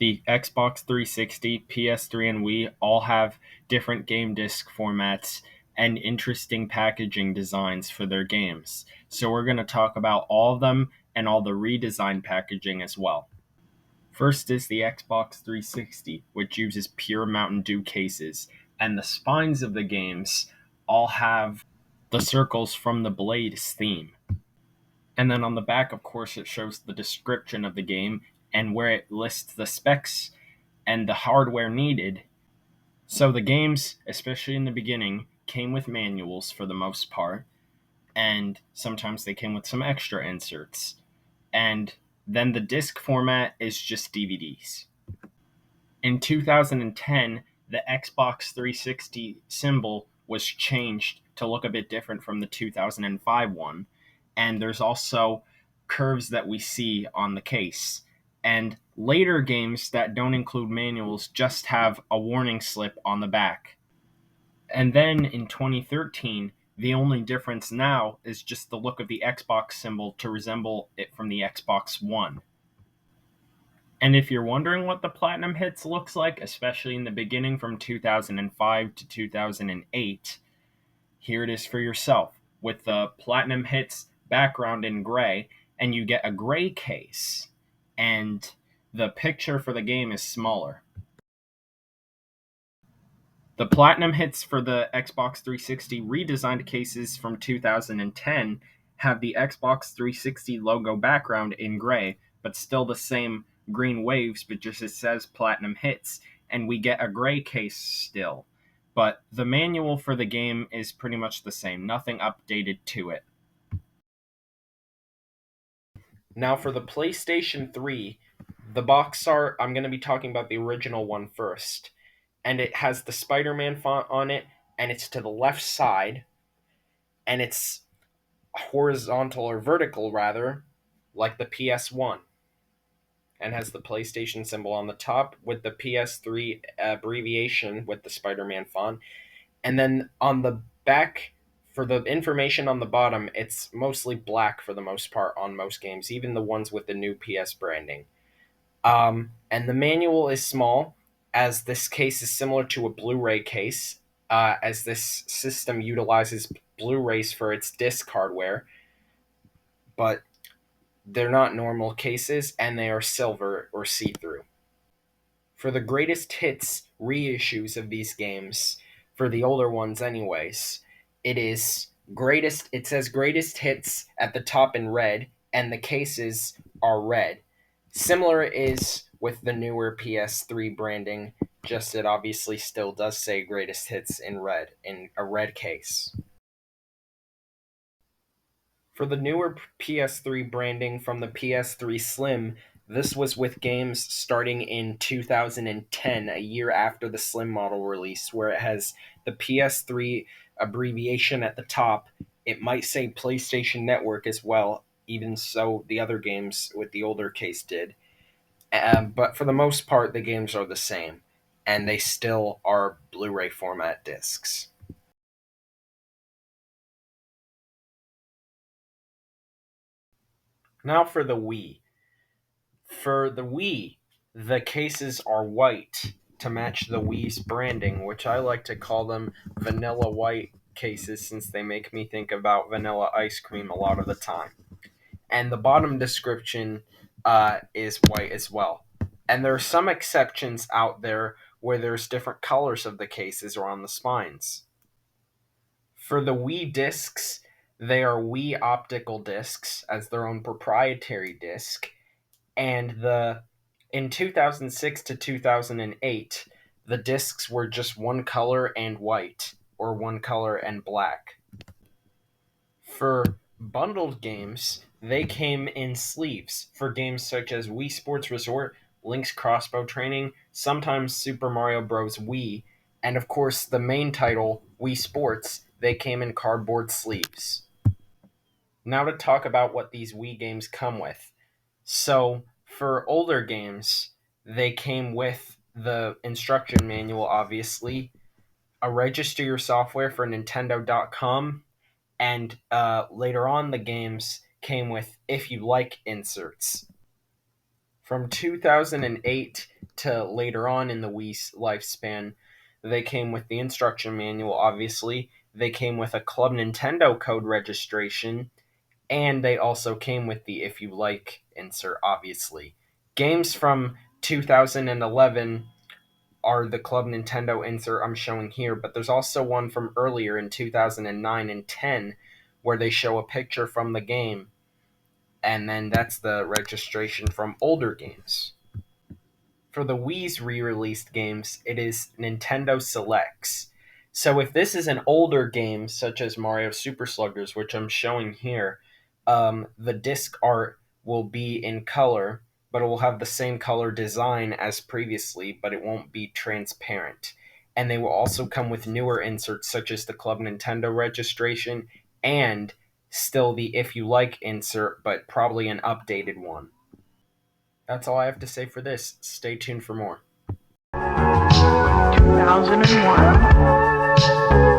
The Xbox 360, PS3, and Wii all have different game disc formats and interesting packaging designs for their games. So we're going to talk about all of them and all the redesigned packaging as well. First is the Xbox 360, which uses pure Mountain Dew cases, and the spines of the games all have the circles from the Blade's theme. And then on the back, of course, it shows the description of the game and where it lists the specs and the hardware needed. So the games, especially in the beginning, came with manuals for the most part, and sometimes they came with some extra inserts. And then the disc format is just DVDs. In 2010, the Xbox 360 symbol was changed to look a bit different from the 2005 one, and there's also curves that we see on the case. And later games that don't include manuals just have a warning slip on the back. And then in 2013, the only difference now is just the look of the Xbox symbol to resemble it from the Xbox One. And if you're wondering what the Platinum Hits looks like, especially in the beginning from 2005 to 2008, here it is for yourself with the Platinum Hits background in gray, and you get a gray case, and the picture for the game is smaller. The Platinum Hits for the Xbox 360 redesigned cases from 2010 have the Xbox 360 logo background in gray, but still the same green waves, but just it says Platinum Hits, and we get a gray case still. But the manual for the game is pretty much the same, nothing updated to it. Now for the PlayStation 3, the box art, I'm going to be talking about the original one first. And it has the Spider-Man font on it, and it's to the left side, and it's horizontal or vertical rather, like the PS1, and has the PlayStation symbol on the top with the PS3 abbreviation with the Spider-Man font. And then on the back, for the information on the bottom, it's mostly black for the most part on most games, even the ones with the new PS branding. And the manual is small, as this case is similar to a Blu-ray case, as this system utilizes Blu-rays for its disc hardware, but they're not normal cases, and they are silver or see-through. For the greatest hits reissues of these games, for the older ones anyways, it says greatest hits at the top in red, and the cases are red. Similar is with the newer PS3 branding, just it obviously still does say greatest hits in red, in a red case. For the newer PS3 branding from the PS3 Slim, this was with games starting in 2010, a year after the Slim model release, where it has the PS3 abbreviation at the top. It might say PlayStation Network as well, even so the other games with the older case did. But for the most part, the games are the same, and they still are Blu-ray format discs. Now for the Wii. For the Wii, the cases are white to match the Wii's branding, which I like to call them vanilla white cases since they make me think about vanilla ice cream a lot of the time. And the bottom description is white as well. And there are some exceptions out there where there's different colors of the cases or on the spines. For the Wii discs, they are Wii optical discs as their own proprietary disc, and the in 2006 to 2008, the discs were just one color and white or one color and black. For bundled games, they came in sleeves for games such as Wii Sports Resort, Link's Crossbow Training, sometimes Super Mario Bros. Wii, and of course the main title, Wii Sports, they came in cardboard sleeves. Now to talk about what these Wii games come with. So, for older games, they came with the instruction manual, obviously, a register your software for Nintendo.com, and later on, the games came with if you like inserts. From 2008 to later on in the Wii's lifespan, they came with the instruction manual, obviously. They came with a Club Nintendo code registration, and they also came with the if you like insert, obviously. Games from 2011 are the Club Nintendo insert I'm showing here, but there's also one from earlier in 2009 and 10 where they show a picture from the game, and then that's the registration from older games. For the Wii's re-released games, it is Nintendo Selects. So if this is an older game, such as Mario Super Sluggers, which I'm showing here, the disc art will be in color, but it will have the same color design as previously, but it won't be transparent. And they will also come with newer inserts, such as the Club Nintendo registration and still the If You Like insert, but probably an updated one. That's all I have to say for this. Stay tuned for more. 2001.